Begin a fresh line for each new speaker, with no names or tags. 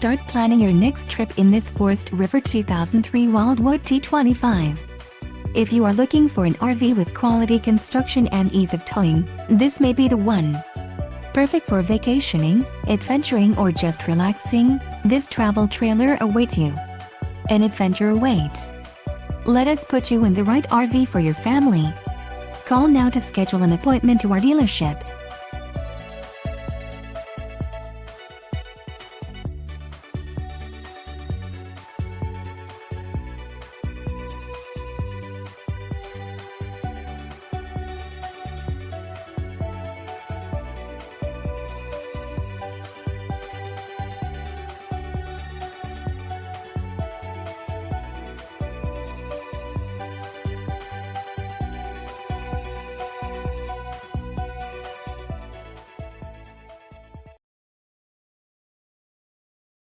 Start planning your next trip in this Forest River 2003 Wildwood T25. If you are looking for an RV with quality construction and ease of towing, this may be the one. Perfect for vacationing, adventuring or just relaxing, this travel trailer awaits you. An adventure awaits. Let us put you in the right RV for your family. Call now to schedule an appointment to our dealership.